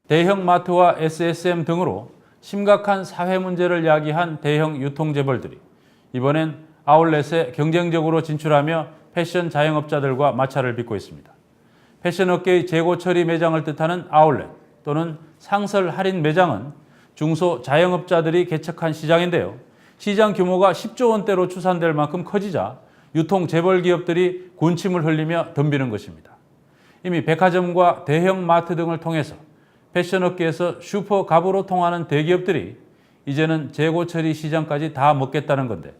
대형 마트와 SSM 등으로 심각한 사회 문제를 야기한 대형 유통재벌들이 이번엔 아울렛에 경쟁적으로 진출하며 패션 자영업자들과 마찰을 빚고 있습니다. 패션 업계의 재고 처리 매장을 뜻하는 아울렛 또는 상설 할인 매장은 중소 자영업자들이 개척한 시장인데요. 시장 규모가 10조 원대로 추산될 만큼 커지자 유통 재벌 기업들이 군침을 흘리며 덤비는 것입니다. 이미 백화점과 대형 마트 등을 통해서 패션 업계에서 슈퍼 갑으로 통하는 대기업들이 이제는 재고 처리 시장까지 다 먹겠다는 건데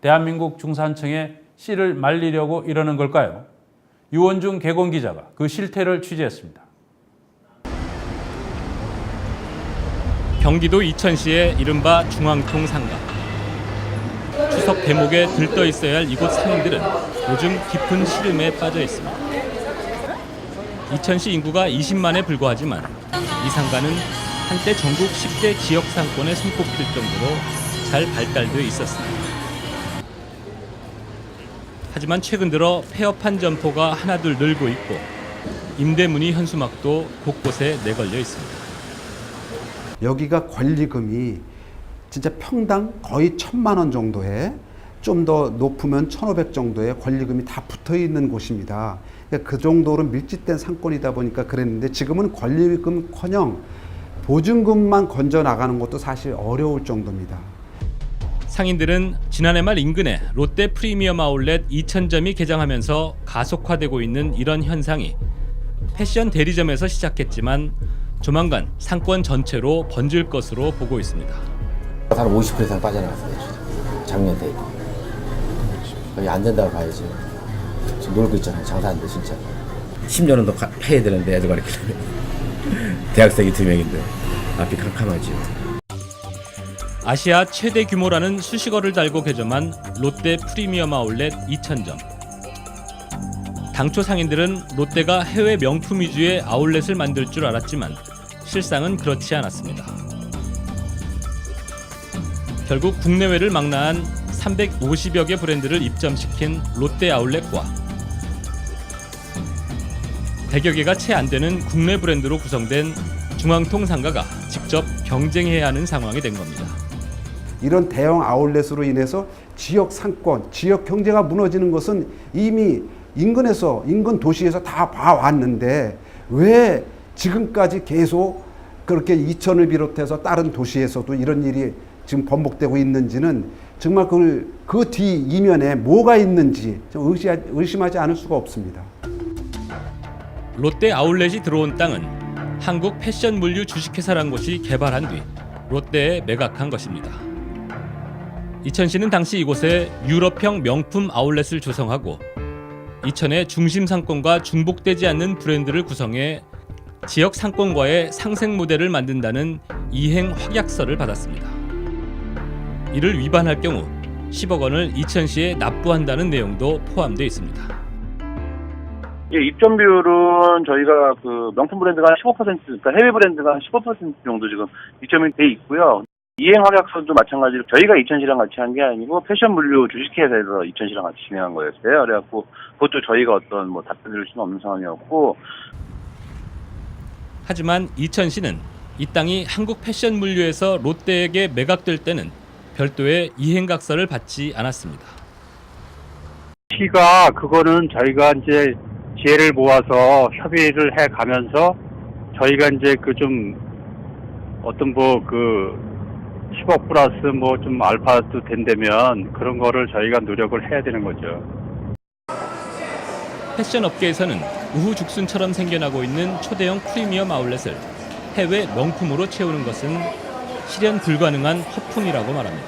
대한민국 중산층에 씨를 말리려고 이러는 걸까요? 유원중 개공 기자가 그 실태를 취재했습니다. 경기도 이천시의 이른바 중앙통 상가. 추석 대목에 들떠 있어야 할 이곳 상인들은 요즘 깊은 시름에 빠져 있습니다. 이천시 인구가 20만에 불과하지만 이 상가는 한때 전국 10대 지역 상권에 손꼽힐 정도로 잘 발달되어 있었습니다. 하지만 최근 들어 폐업한 점포가 하나둘 늘고 있고 임대문의 현수막도 곳곳에 내걸려 있습니다. 여기가 권리금이 진짜 평당 거의 1,000만 원 정도에 좀 더 높으면 1,500 정도의 권리금이 다 붙어 있는 곳입니다. 그 정도로 밀집된 상권이다 보니까 그랬는데 지금은 권리금커녕 보증금만 건져 나가는 것도 사실 어려울 정도입니다. 상인들은 지난해 말 인근에 롯데 프리미엄 아울렛 2,000점이 개장하면서 가속화되고 있는 이런 현상이 패션 대리점에서 시작했지만 조만간 상권 전체로 번질 것으로 보고 있습니다. 한 50% 이상 빠져나갔어요. 작년 대비. 거의 안 된다고 봐야지. 지금 놀고 있잖아요. 장사하는데 진짜. 10년은 더 해야 되는데 애들 가르치려면 대학생이 2명인데 앞이 캄캄하지. 아시아 최대 규모라는 수식어를 달고 개점한 롯데 프리미엄 아울렛 2,000점. 당초 상인들은 롯데가 해외 명품 위주의 아울렛을 만들 줄 알았지만 실상은 그렇지 않았습니다. 결국 국내외를 망라한 350여 개 브랜드를 입점시킨 롯데 아울렛과 100여 개가 채 안 되는 국내 브랜드로 구성된 중앙통 상가가 직접 경쟁해야 하는 상황이 된 겁니다. 이런 대형 아울렛으로 인해서 지역 상권, 지역 경제가 무너지는 것은 이미 인근 도시에서 다 봐왔는데 왜 지금까지 계속 그렇게 이천을 비롯해서 다른 도시에서도 이런 일이 지금 번복되고 있는지는 정말 그 뒤 이면에 뭐가 있는지 좀 의심하지 않을 수가 없습니다. 롯데 아울렛이 들어온 땅은 한국 패션 물류 주식회사란 곳이 개발한 뒤 롯데에 매각한 것입니다. 이천시는 당시 이곳에 유럽형 명품 아울렛을 조성하고 이천의 중심 상권과 중복되지 않는 브랜드를 구성해 지역 상권과의 상생 모델을 만든다는 이행 확약서를 받았습니다. 이를 위반할 경우 10억 원을 이천시에 납부한다는 내용도 포함되어 있습니다. 입점 비율은 저희가 그 명품 브랜드가 한 15%, 그러니까 해외 브랜드가 한 15% 정도 지금 입점이 돼 있고요. 이행 확약서도 마찬가지로 저희가 이천시랑 같이 한 게 아니고 패션 물류 주식회사에서 이천시랑 같이 진행한 거였어요. 그래갖고 그것도 저희가 어떤 뭐 답변 드릴 수는 없는 상황이었고. 하지만 이천시는 이 땅이 한국 패션 물류에서 롯데에게 매각될 때는 별도의 이행각서를 받지 않았습니다. 시가 그거는 저희가 이제 지혜를 모아서 협의를 해 가면서 저희가 이제 그 좀 어떤 뭐 그 10억 플러스 뭐 좀 알파도 된다면 그런 거를 저희가 노력을 해야 되는 거죠. 패션 업계에서는 우후죽순처럼 생겨나고 있는 초대형 프리미엄 아울렛을 해외 명품으로 채우는 것은 실현 불가능한 허풍이라고 말합니다.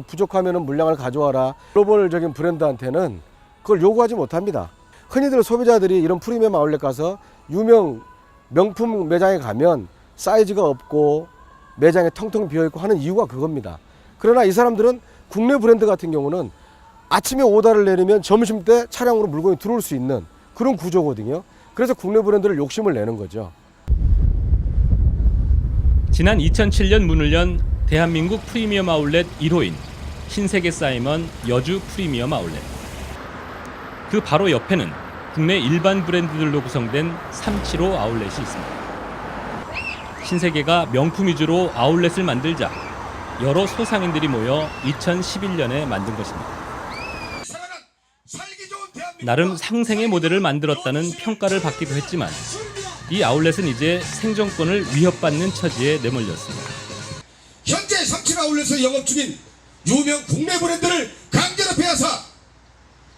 부족하면 물량을 가져와라. 글로벌적인 브랜드한테는 그걸 요구하지 못합니다. 흔히들 소비자들이 이런 프리미엄 아울렛 가서 유명 명품 매장에 가면 사이즈가 없고 매장에 텅텅 비어있고 하는 이유가 그겁니다. 그러나 이 사람들은 국내 브랜드 같은 경우는 아침에 오다를 내리면 점심때 차량으로 물건이 들어올 수 있는 그런 구조거든요. 그래서 국내 브랜드를 욕심을 내는 거죠. 지난 2007년 문을 연 대한민국 프리미엄 아울렛 1호인 신세계 사이먼 여주 프리미엄 아울렛. 그 바로 옆에는 국내 일반 브랜드들로 구성된 375 아울렛이 있습니다. 신세계가 명품 위주로 아울렛을 만들자 여러 소상인들이 모여 2011년에 만든 것입니다. 나름 상생의 모델을 만들었다는 평가를 받기도 했지만 이 아울렛은 이제 생존권을 위협받는 처지에 내몰렸습니다. 현재 37 아울렛에서 영업 중인 유명 국내 브랜드를 강제로 빼앗아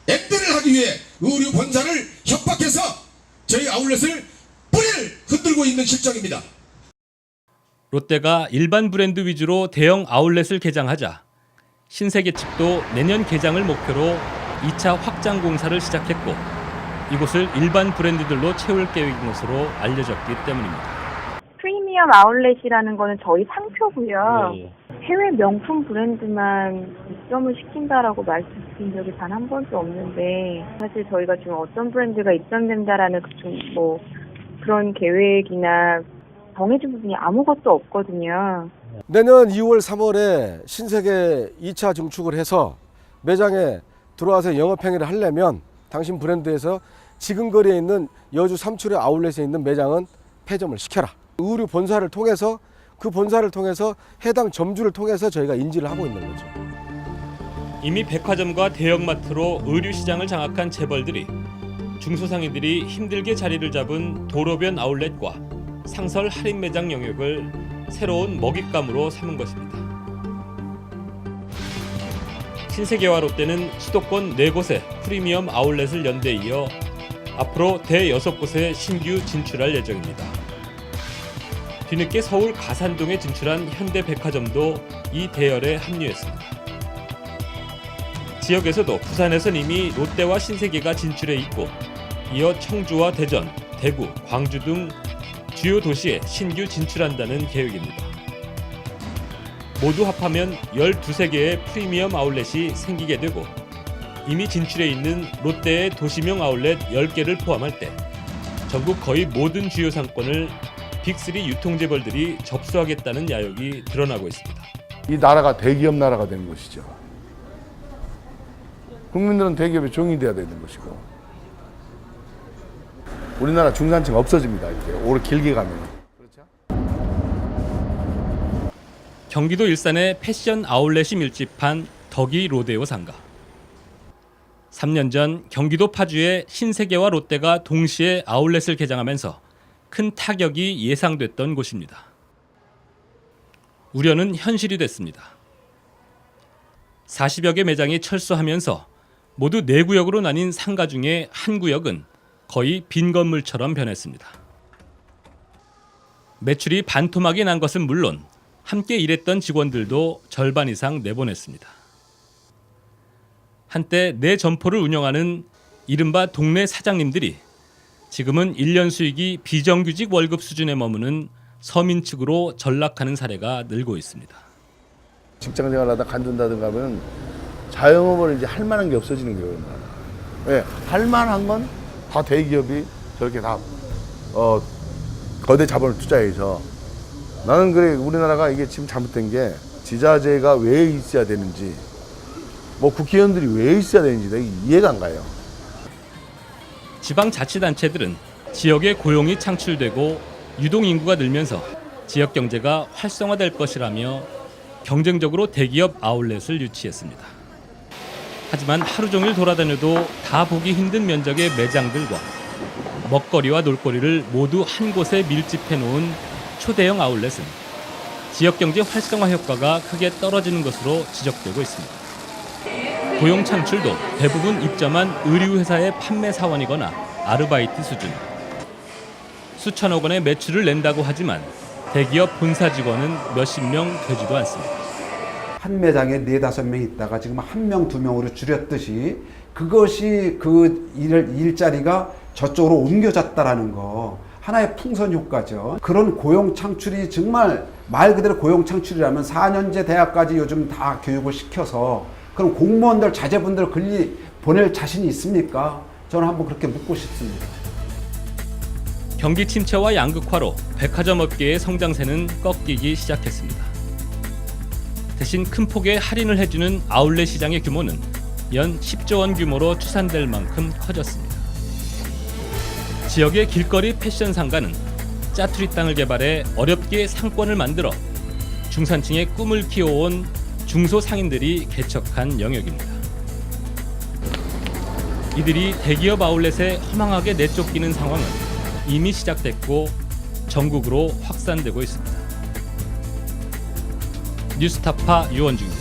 엠드를 하기 위해 의류 본사를 협박해서 저희 아울렛을 뿌리를 흔들고 있는 실정입니다. 롯데가 일반 브랜드 위주로 대형 아울렛을 개장하자 신세계 측도 내년 개장을 목표로 2차 확장 공사를 시작했고 이곳을 일반 브랜드들로 채울 계획인 것으로 알려졌기 때문입니다. 프리미엄 아울렛이라는 거는 저희 상표고요. 해외 명품 브랜드만 입점을 시킨다라고 말씀드린 적이 단 한 번도 없는데 사실 저희가 지금 어떤 브랜드가 입점된다라는 그런 계획이나 정해진 부분이 아무것도 없거든요. 내년 2월, 3월에 신세계 2차 증축을 해서 매장에 들어와서 영업행위를 하려면 당신 브랜드에서 지금 거리에 있는 여주 삼출의 아울렛에 있는 매장은 폐점을 시켜라. 의류 본사를 통해서 그 본사를 통해서 해당 점주를 통해서 저희가 인지를 하고 있는 거죠. 이미 백화점과 대형마트로 의류 시장을 장악한 재벌들이 중소상인들이 힘들게 자리를 잡은 도로변 아울렛과 상설 할인 매장 영역을 새로운 먹잇감으로 삼은 것입니다. 신세계와 롯데는 수도권 4곳의 프리미엄 아울렛을 연대 이어 앞으로 대6곳에 신규 진출할 예정입니다. 뒤늦게 서울 가산동에 진출한 현대백화점도 이 대열에 합류했습니다. 지역에서도 부산에선 이미 롯데와 신세계가 진출해 있고 이어 청주와 대전, 대구, 광주 등 주요 도시에 신규 진출한다는 계획입니다. 모두 합하면 12개의 프리미엄 아울렛이 생기게 되고 이미 진출해 있는 롯데의 도시명 아울렛 10개를 포함할 때 전국 거의 모든 주요 상권을 빅3 유통재벌들이 접수하겠다는 야욕이 드러나고 있습니다. 이 나라가 대기업 나라가 된 것이죠. 국민들은 대기업의 종이 되어야 되는 것이고 우리나라 중산층 없어집니다. 이렇게 오래 길게 가면. 그렇죠? 경기도 일산에 패션 아울렛이 밀집한 덕이 로데오 상가. 3년 전 경기도 파주에 신세계와 롯데가 동시에 아울렛을 개장하면서 큰 타격이 예상됐던 곳입니다. 우려는 현실이 됐습니다. 40여 개 매장이 철수하면서 모두 4구역으로 나뉜 상가 중에 한 구역은 거의 빈 건물처럼 변했습니다. 매출이 반토막이 난 것은 물론 함께 일했던 직원들도 절반 이상 내보냈습니다. 한때 내 점포를 운영하는 이른바 동네 사장님들이 지금은 1년 수익이 비정규직 월급 수준에 머무는 서민 측으로 전락하는 사례가 늘고 있습니다. 직장 생활하다 간둔다든가 하면 자영업을 이제 할 만한 게 없어지는 거예요. 왜? 할 만한 건 다 대기업이 저렇게 다 거대 자본을 투자해서 나는 그래 우리나라가 이게 지금 잘못된 게 지자체가 왜 있어야 되는지 뭐 국회의원들이 왜 있어야 되는지 내가 이해가 안 가요. 지방자치단체들은 지역에 고용이 창출되고 유동인구가 늘면서 지역 경제가 활성화될 것이라며 경쟁적으로 대기업 아울렛을 유치했습니다. 하지만 하루 종일 돌아다녀도 다 보기 힘든 면적의 매장들과 먹거리와 놀거리를 모두 한 곳에 밀집해 놓은 초대형 아울렛은 지역 경제 활성화 효과가 크게 떨어지는 것으로 지적되고 있습니다. 고용 창출도 대부분 입점한 의류회사의 판매 사원이거나 아르바이트 수준. 수천억 원의 매출을 낸다고 하지만 대기업 본사 직원은 몇십 명 되지도 않습니다. 한 매장에 4-5명 있다가 지금 1명, 2명으로 줄였듯이 그것이 그 일자리가 저쪽으로 옮겨졌다라는 거 하나의 풍선 효과죠. 그런 고용 창출이 정말 말 그대로 고용 창출이라면 4년제 대학까지 요즘 다 교육을 시켜서 그럼 공무원들 자제분들 권리 보낼 자신이 있습니까? 저는 한번 그렇게 묻고 싶습니다. 경기 침체와 양극화로 백화점 업계의 성장세는 꺾이기 시작했습니다. 대신 큰 폭의 할인을 해주는 아울렛 시장의 규모는 연 10조 원 규모로 추산될 만큼 커졌습니다. 지역의 길거리 패션 상가는 짜투리 땅을 개발해 어렵게 상권을 만들어 중산층의 꿈을 키워온 중소상인들이 개척한 영역입니다. 이들이 대기업 아울렛에 허망하게 내쫓기는 상황은 이미 시작됐고 전국으로 확산되고 있습니다. 뉴스타파 유원중입니다.